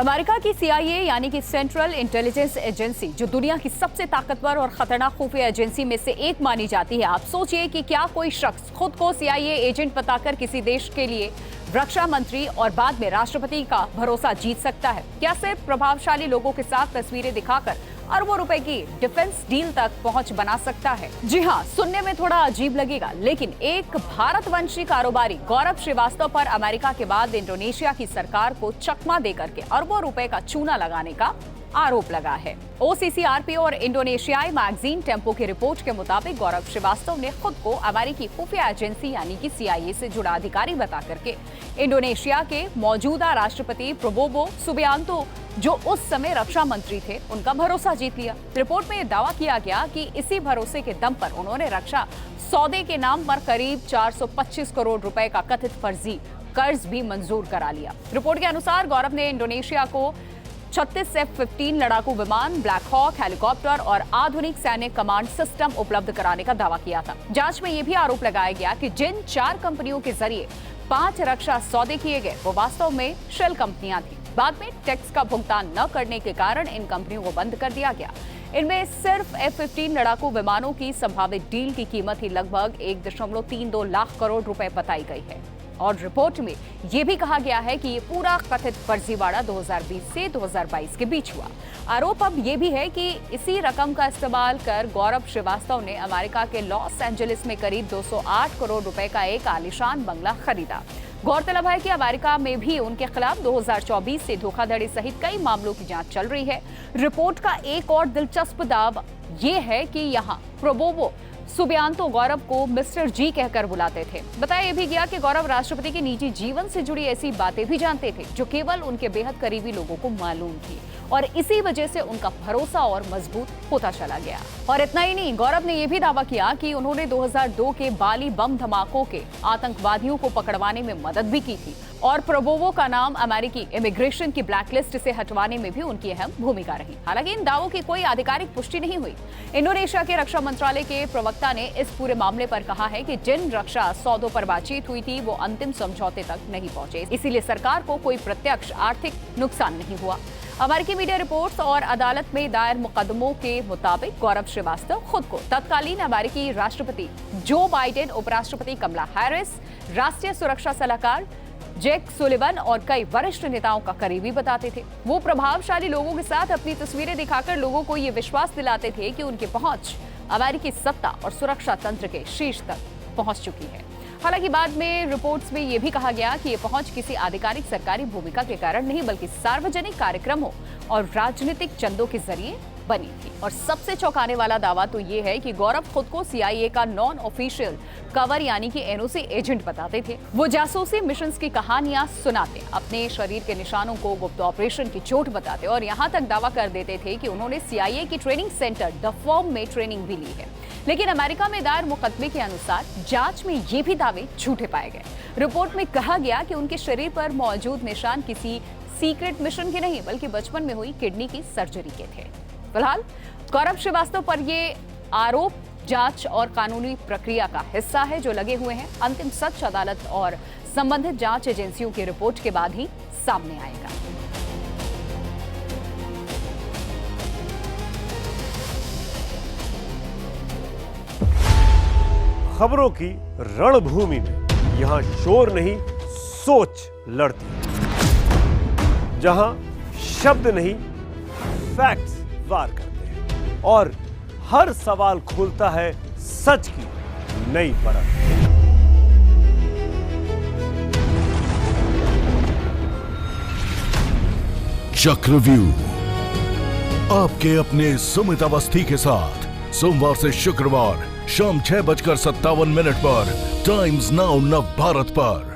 America की CIA यानी कि सेंट्रल इंटेलिजेंस एजेंसी, जो दुनिया की सबसे ताकतवर और खतरनाक खुफिया एजेंसी में से एक मानी जाती है। आप सोचिए कि क्या कोई शख्स खुद को CIA एजेंट बताकर किसी देश के लिए रक्षा मंत्री और बाद में राष्ट्रपति का भरोसा जीत सकता है? क्या सिर्फ प्रभावशाली लोगों के साथ तस्वीरें दिखाकर अरबों रुपए की डिफेंस डील तक पहुंच बना सकता है? जी हां, सुनने में थोड़ा अजीब लगेगा, लेकिन एक भारतवंशी कारोबारी गौरव श्रीवास्तव पर अमेरिका के बाद इंडोनेशिया की सरकार को चकमा देकर के अरबों रुपए का चूना लगाने का आरोप लगा है। OCCRP और इंडोनेशियाई मैगजीन टेम्पो की रिपोर्ट के मुताबिक गौरव श्रीवास्तव ने खुद को अमेरिकी खुफिया एजेंसी यानी कि CIA से जुड़ा अधिकारी बता करके इंडोनेशिया के मौजूदा राष्ट्रपति प्रबोवो सुबियांतो, जो उस समय रक्षा मंत्री थे, उनका भरोसा जीत लिया। रिपोर्ट में यह दावा किया गया कि इसी भरोसे के दम पर उन्होंने रक्षा सौदे के नाम पर करीब 425 करोड़ रुपए का कथित फर्जी कर्ज भी मंजूर करा लिया। रिपोर्ट के अनुसार गौरव ने इंडोनेशिया को 36 F-15 लड़ाकू विमान, ब्लैक हॉक हेलीकॉप्टर और आधुनिक सैन्य कमांड सिस्टम उपलब्ध कराने का दावा किया था। जांच में यह भी आरोप लगाया गया कि जिन 4 कंपनियों के जरिए 5 रक्षा सौदे किए गए, वो वास्तव में शेल कंपनियां थी। बाद में टैक्स का भुगतान न करने के कारण इन कंपनियों को बंद कर दिया गया। इनमें सिर्फ F-15 लड़ाकू विमानों की संभावित डील की कीमत ही लगभग 1.32 लाख करोड़ रुपए बताई गई है। और रिपोर्ट में यह भी कहा गया है कि ये पूरा कथित फर्जीवाड़ा 2020 से 2022 के बीच हुआ। आरोप अब यह भी है कि इसी रकम का इस्तेमाल कर गौरव श्रीवास्तव ने अमेरिका के लॉस एंजलिस में करीब 208 करोड़ रुपए का एक आलीशान बंगला खरीदा। गौरतलब है कि अमेरिका में भी उनके खिलाफ 2024 से धोखाधड़ी सहित कई मामलों की जांच चल रही है। रिपोर्ट का एक और दिलचस्प दाव ये है कि यहाँ प्रबोवो सुबियांतो गौरव को मिस्टर जी कहकर बुलाते थे। बताया यह भी गया कि गौरव राष्ट्रपति के निजी जीवन से जुड़ी ऐसी बातें भी जानते थे जो केवल उनके बेहद करीबी लोगों को मालूम थी, और इसी वजह से उनका भरोसा और मजबूत होता चला गया। और इतना ही नहीं, गौरव ने यह भी दावा किया कि उन्होंने 2002 के बाली बम धमाकों के आतंकवादियों को पकड़वाने में मदद भी की थी, और प्रबोवो का नाम अमेरिकी इमिग्रेशन की ब्लैकलिस्ट से हटवाने में भी उनकी अहम भूमिका रही। हालांकि इन दावों की कोई आधिकारिक पुष्टि नहीं हुई। इंडोनेशिया के रक्षा मंत्रालय के प्रवक्ता ने इस पूरे मामले पर कहा है कि जिन रक्षा सौदों पर बातचीत हुई थी वो अंतिम समझौते तक नहीं पहुंचे, इसीलिए सरकार को कोई प्रत्यक्ष आर्थिक नुकसान नहीं हुआ। अमेरिकी मीडिया रिपोर्ट्स और अदालत में दायर मुकदमों के मुताबिक गौरव श्रीवास्तव खुद को तत्कालीन अमेरिकी राष्ट्रपति जो बाइडेन, उपराष्ट्रपति कमला हैरिस, राष्ट्रीय सुरक्षा सलाहकार जैक सुलिवन और कई वरिष्ठ नेताओं का करीबी बताते थे। वो प्रभावशाली लोगों के साथ अपनी तस्वीरें दिखाकर लोगों को ये विश्वास दिलाते थे कि उनकी पहुंच अमेरिकी सत्ता और सुरक्षा तंत्र के शीर्ष तक पहुंच चुकी है। हालांकि बाद में रिपोर्ट्स में यह भी कहा गया कि ये पहुंच किसी आधिकारिक सरकारी भूमिका के कारण नहीं, बल्कि सार्वजनिक कार्यक्रमों और राजनीतिक चंदों के जरिए बनी थी। और सबसे चौंकाने वाला दावा तो ये है कि गौरव खुद को CIA का नॉन ऑफिशियल कवर यानी कि NOC एजेंट बताते थे। वो जासूसी मिशंस की कहानियां सुनाते, अपने शरीर के निशानों को गुप्त ऑपरेशन की चोट बताते और यहाँ तक दावा कर देते थे कि उन्होंने CIA की ट्रेनिंग सेंटर द फॉर्म में ट्रेनिंग भी ली है। लेकिन अमेरिका में दायर मुकदमे के अनुसार जांच में ये भी दावे झूठे पाए गए। रिपोर्ट में कहा गया कि उनके शरीर पर मौजूद निशान किसी सीक्रेट मिशन के नहीं, बल्कि बचपन में हुई किडनी की सर्जरी के थे। फिलहाल गौरव श्रीवास्तव पर ये आरोप जांच और कानूनी प्रक्रिया का हिस्सा है जो लगे हुए हैं। अंतिम सच अदालत और संबंधित जांच एजेंसियों की रिपोर्ट के बाद ही सामने आएगा। खबरों की रणभूमि में यहां शोर नहीं, सोच लड़ती है। जहां शब्द नहीं, फैक्ट्स वार करते हैं और हर सवाल खोलता है सच की नई परत। चक्रव्यूह आपके अपने सुमित अवस्थी के साथ सोमवार से शुक्रवार शाम 6:57 पर टाइम्स नाउ नव भारत पर।